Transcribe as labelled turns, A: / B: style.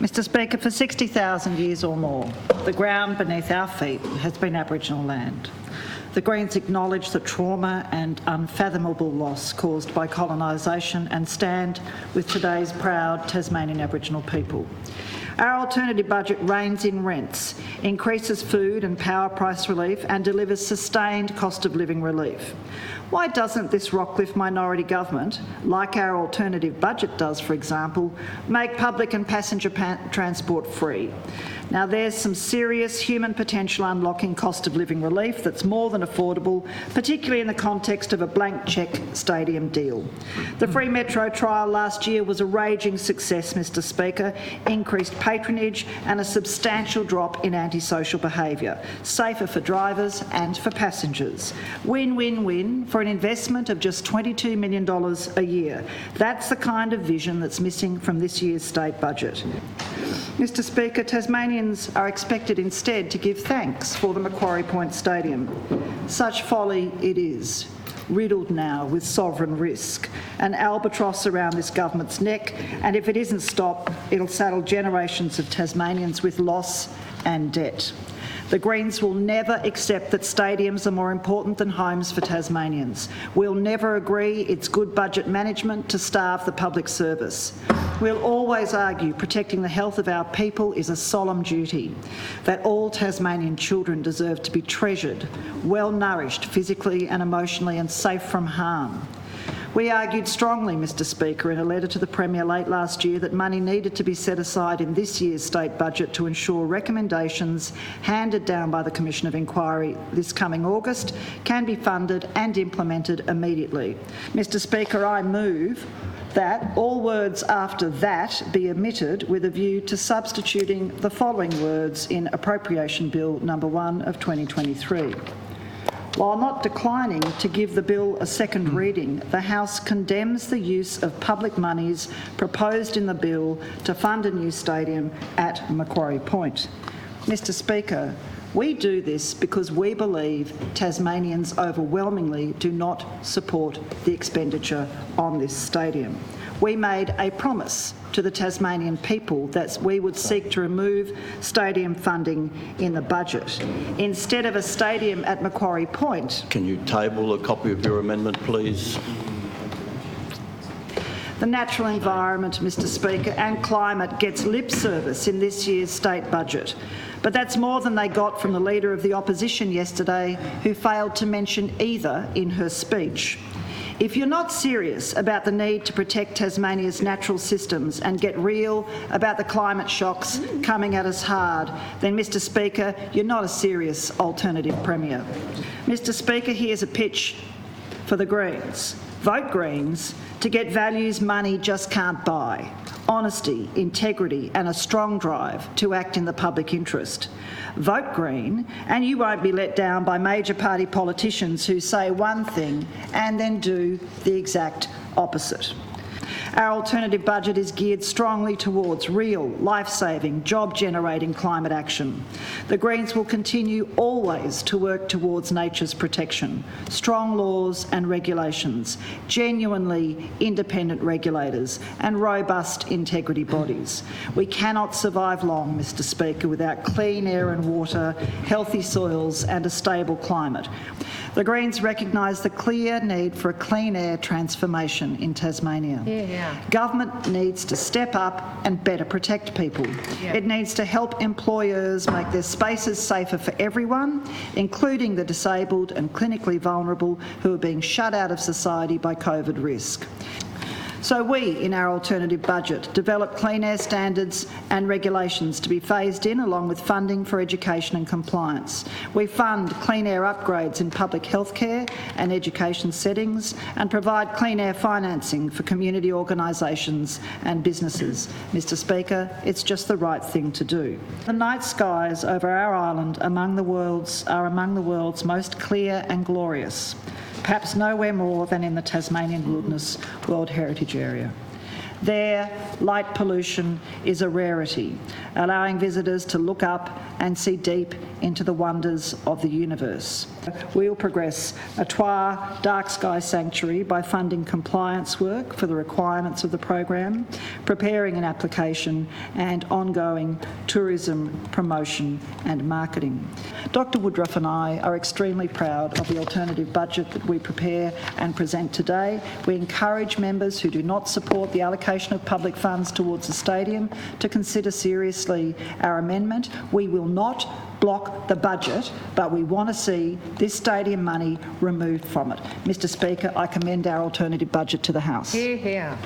A: Mr Speaker, for 60,000 years or more, the ground beneath our feet has been Aboriginal land. The Greens acknowledge the trauma and unfathomable loss caused by colonisation and stand with today's proud Tasmanian Aboriginal people. Our alternative budget reins in rents, increases food and power price relief and delivers sustained cost of living relief. Why doesn't this Rockcliffe minority government, like our alternative budget does, for example, make public and passenger transport free? Now, there's some serious human potential unlocking cost of living relief that's more than affordable, particularly in the context of a blank cheque stadium deal. The free metro trial last year was a raging success, Mr Speaker, increased patronage and a substantial drop in antisocial behaviour, safer for drivers and for passengers. Win-win-win for an investment of just $22 million a year. That's the kind of vision that's missing from this year's state budget. Mr Speaker, Tasmanians are expected instead to give thanks for the Macquarie Point Stadium. Such folly it is, riddled now with sovereign risk, an albatross around this government's neck, and if it isn't stopped, it'll saddle generations of Tasmanians with loss and debt. The Greens will never accept that stadiums are more important than homes for Tasmanians. We'll never agree it's good budget management to starve the public service. We'll always argue protecting the health of our people is a solemn duty, that all Tasmanian children deserve to be treasured, well-nourished physically and emotionally and safe from harm. We argued strongly, Mr Speaker, in a letter to the Premier late last year that money needed to be set aside in this year's state budget to ensure recommendations handed down by the Commission of Inquiry this coming August can be funded and implemented immediately. Mr Speaker, I move that all words after that be omitted with a view to substituting the following words in Appropriation Bill No. 1 of 2023. While not declining to give the bill a second reading, the House condemns the use of public monies proposed in the bill to fund a new stadium at Macquarie Point. Mr Speaker, we do this because we believe Tasmanians overwhelmingly do not support the expenditure on this stadium. We made a promise to the Tasmanian people that we would seek to remove stadium funding in the budget. Instead of a stadium at Macquarie Point...
B: Can you table a copy of your amendment, please?
A: The natural environment, Mr Speaker, and climate gets lip service in this year's state budget. But that's more than they got from the Leader of the Opposition yesterday, who failed to mention either in her speech. If you're not serious about the need to protect Tasmania's natural systems and get real about the climate shocks coming at us hard, then, Mr Speaker, you're not a serious alternative Premier. Mr Speaker, here's a pitch for the Greens. Vote Greens to get values money just can't buy: honesty, integrity and a strong drive to act in the public interest. Vote Green and you won't be let down by major party politicians who say one thing and then do the exact opposite. Our alternative budget is geared strongly towards real, life-saving, job-generating climate action. The Greens will continue always to work towards nature's protection, strong laws and regulations, genuinely independent regulators and robust integrity bodies. We cannot survive long, Mr Speaker, without clean air and water, healthy soils and a stable climate. The Greens recognise the clear need for a clean air transformation in Tasmania. Government needs to step up and better protect people. It needs to help employers make their spaces safer for everyone, including the disabled and clinically vulnerable who are being shut out of society by COVID risk. So we, in our alternative budget, develop clean air standards and regulations to be phased in along with funding for education and compliance. We fund clean air upgrades in public healthcare and education settings and provide clean air financing for community organisations and businesses. Mr Speaker, it's just the right thing to do. The night skies over our island are among the world's most clear and glorious, perhaps nowhere more than in the Tasmanian Wilderness World Heritage Area. There, light pollution is a rarity, allowing visitors to look up and see deep into the wonders of the universe. We'll progress a Twa Dark Sky Sanctuary by funding compliance work for the requirements of the program, preparing an application and ongoing tourism promotion and marketing. Dr Woodruff and I are extremely proud of the alternative budget that we prepare and present today. We encourage members who do not support the allocation of public funds towards the stadium to consider seriously our amendment. We will not block the budget, but we want to see this stadium money removed from it. Mr Speaker, I commend our alternative budget to the House.
C: Hear, hear.